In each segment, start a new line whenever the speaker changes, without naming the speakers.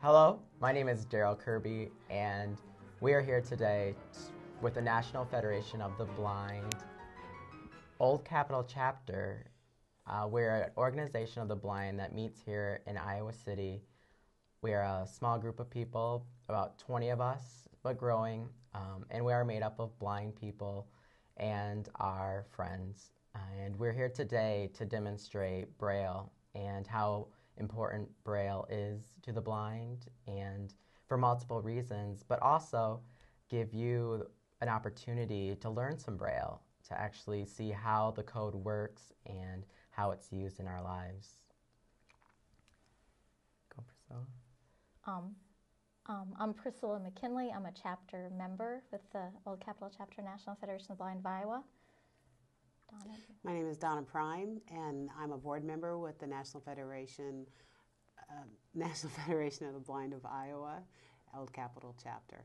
Hello, my name is Kirby, and we are here today with the National Federation of the Blind Old Capitol Chapter. We're an organization of the blind that meets here in Iowa City. We are a small group of people, about 20 of us, but growing, and we are made up of blind people and our friends. And we're here today to demonstrate Braille and how important Braille is to the blind, and for multiple reasons, but also give you an opportunity to learn some Braille, to actually see how the code works and how it's used in our lives. Go, Priscilla.
I'm Priscilla McKinney. I'm a chapter member with the Old Capitol Chapter National Federation of the Blind of Iowa. Donna.
My name is Donna Prime, and I'm a board member with the National Federation of the Blind of Iowa, Old Capitol Chapter.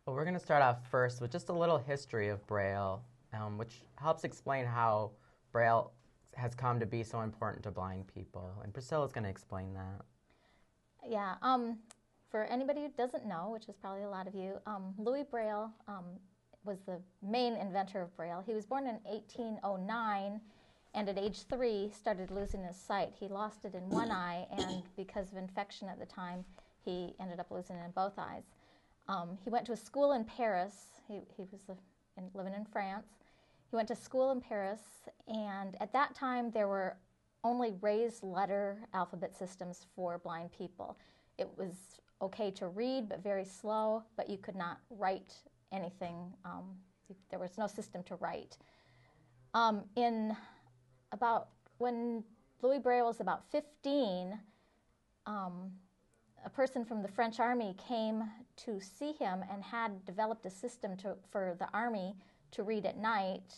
Well, we're going to start off first with just a little history of Braille, which helps explain how Braille has come to be so important to blind people. And Priscilla's going to explain that.
Yeah, for anybody who doesn't know, which is probably a lot of you, Louis Braille was the main inventor of Braille. He was born in 1809, and at age 3 started losing his sight. He lost it in one eye, and because of infection at the time, he ended up losing it in both eyes. He went to a school in Paris. He was living in France. He went to school in Paris, and at that time there were only raised letter alphabet systems for blind people. It was okay to read, but very slow, but you could not write anything. There was no system to write. When Louis Braille was about 15, a person from the French Army came to see him and had developed a system for the Army to read at night.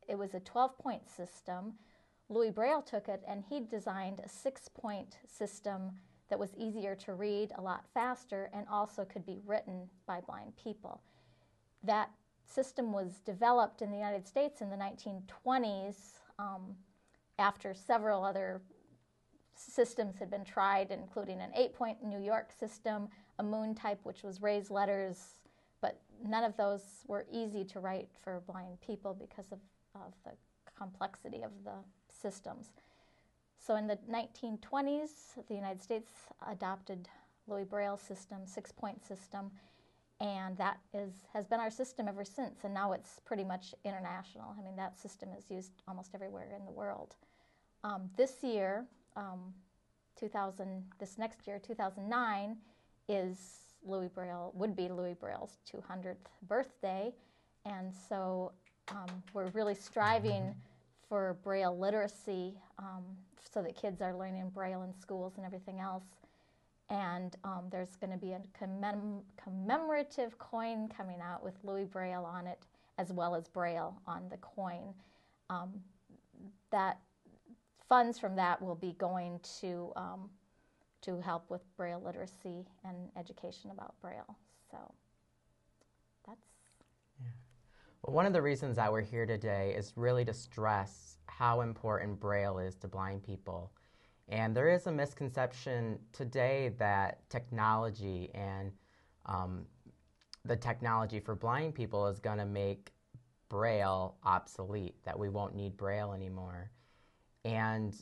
It was a 12-point system. Louis Braille took it and he designed a 6-point system that was easier to read, a lot faster, and also could be written by blind people. That system was developed in the United States in the 1920s after several other systems had been tried, including an 8-point New York system, a moon type, which was raised letters, but none of those were easy to write for blind people because of the complexity of the systems. So in the 1920s, the United States adopted Louis Braille's system, 6-point system, and that has been our system ever since, and now it's pretty much international. I mean, that system is used almost everywhere in the world. This year, this next year, 2009, would be Louis Braille's 200th birthday, and so we're really striving for Braille literacy so that kids are learning Braille in schools and everything else. And there's going to be a commemorative coin coming out with Louis Braille on it, as well as Braille on the coin. That funds from that will be going to help with Braille literacy and education about Braille. So that's...
Yeah. Well, one of the reasons that we're here today is really to stress how important Braille is to blind people. And there is a misconception today that technology and the technology for blind people is going to make Braille obsolete, that we won't need Braille anymore. And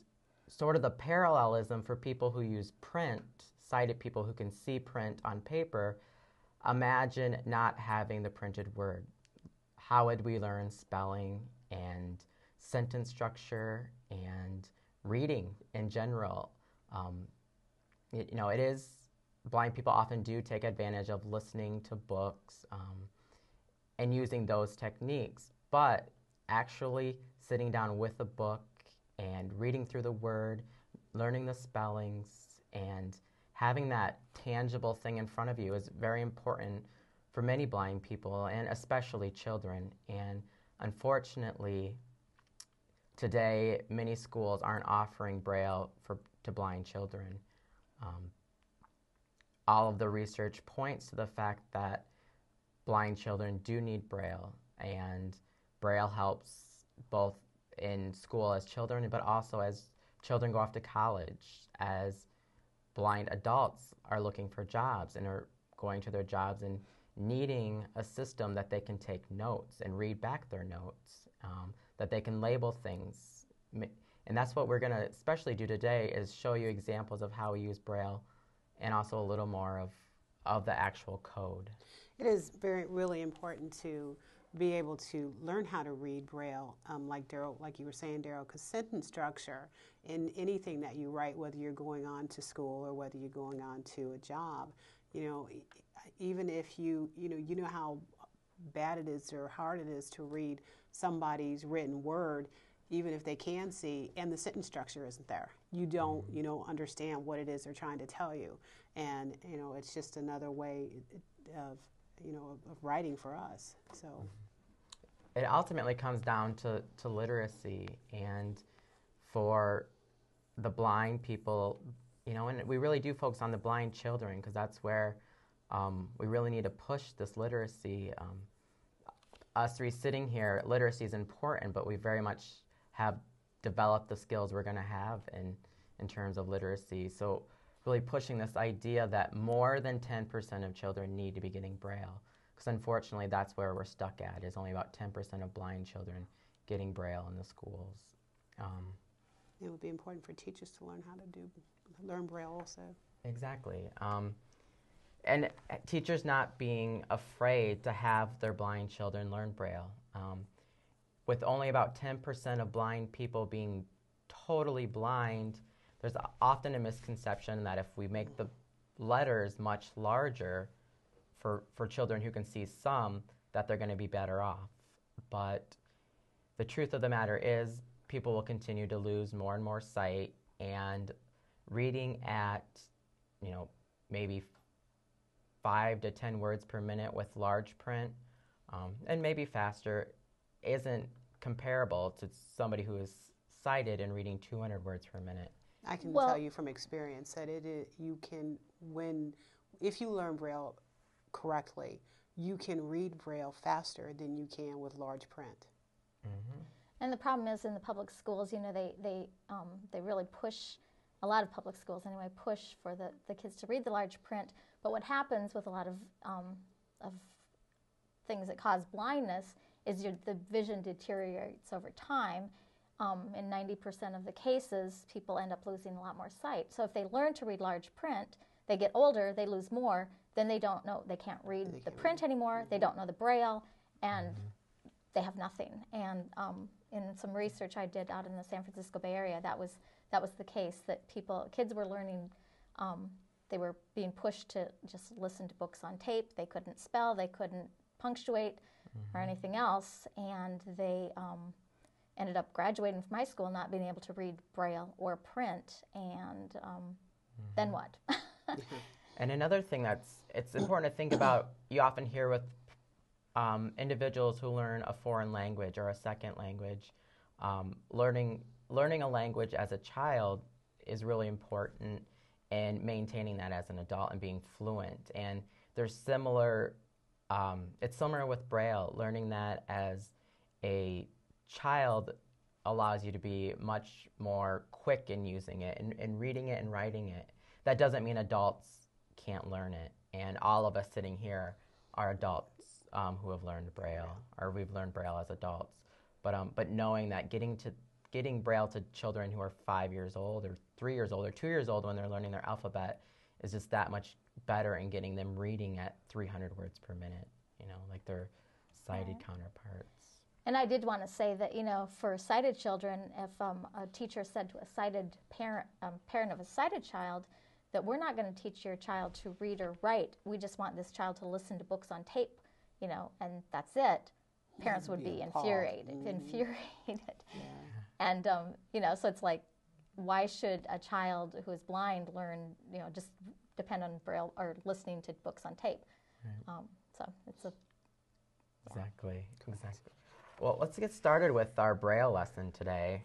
sort of the parallelism for people who use print, sighted people who can see print on paper, imagine not having the printed word. How would we learn spelling and sentence structure and reading in general? It is, blind people often do take advantage of listening to books and using those techniques, but actually sitting down with a book and reading through the word, learning the spellings, and having that tangible thing in front of you is very important for many blind people, and especially children. And unfortunately, today, many schools aren't offering Braille to blind children. All of the research points to the fact that blind children do need Braille, and Braille helps both in school as children, but also as children go off to college, as blind adults are looking for jobs and are going to their jobs and needing a system that they can take notes and read back their notes, that they can label things. And that's what we're going to especially do today, is show you examples of how we use Braille and also a little more of the actual code.
It is really important to be able to learn how to read Braille, like you were saying, Darrell, because sentence structure in anything that you write, whether you're going on to school or whether you're going on to a job, even if you know how bad it is or hard it is to read somebody's written word, even if they can see, and the sentence structure isn't there. You don't, understand what it is they're trying to tell you. And, it's just another way of writing for us. So
it ultimately comes down to literacy, and for the blind people, and we really do focus on the blind children, because that's where we really need to push this literacy. Us three sitting here, literacy is important, but we very much have developed the skills we're going to have in terms of literacy. So really pushing this idea that more than 10% of children need to be getting Braille, because unfortunately that's where we're stuck at, is only about 10% of blind children getting Braille in the schools.
It would be important for teachers to learn how to learn Braille also.
Exactly. And teachers not being afraid to have their blind children learn Braille. With only about 10% of blind people being totally blind, there's often a misconception that if we make the letters much larger for children who can see some, that they're going to be better off. But the truth of the matter is, people will continue to lose more and more sight, and reading at, maybe 5 to 10 words per minute with large print, and maybe faster, isn't comparable to somebody who is sighted and reading 200 words per minute.
I can tell you from experience that if you learn Braille correctly, you can read Braille faster than you can with large print.
Mm-hmm.
And the problem is, in the public schools, they really push, a lot of public schools anyway, push for the kids to read the large print. But what happens with a lot of things that cause blindness is the vision deteriorates over time. In 90% of the cases, people end up losing a lot more sight. So if they learn to read large print, they get older, they lose more, then they don't know, they can't read the print anymore, they don't know the Braille, and they have nothing. And in some research I did out in the San Francisco Bay Area, that was the case, that kids were learning, they were being pushed to just listen to books on tape. They couldn't spell, they couldn't punctuate or anything else, and they ended up graduating from high school not being able to read Braille or print, and then what?
And another thing it's important to think about, you often hear with individuals who learn a foreign language or a second language, learning a language as a child is really important, and maintaining that as an adult and being fluent. And there's it's similar with Braille. Learning that as a child allows you to be much more quick in using it and reading it and writing it. That doesn't mean adults can't learn it. And all of us sitting here are adults who have learned Braille, or we've learned Braille as adults. But knowing that getting Braille to children who are 5 years old or 3 years old or 2 years old when they're learning their alphabet is just that much better in getting them reading at 300 words per minute, like their sighted counterparts.
And I did want to say that, for sighted children, if a teacher said to a sighted parent of a sighted child that we're not going to teach your child to read or write, we just want this child to listen to books on tape, and that's it, parents would be infuriated.
Yeah.
And, so it's like, why should a child who is blind learn, just depend on Braille or listening to books on tape?
Right.
So it's a...
Exactly. Well, let's get started with our Braille lesson today.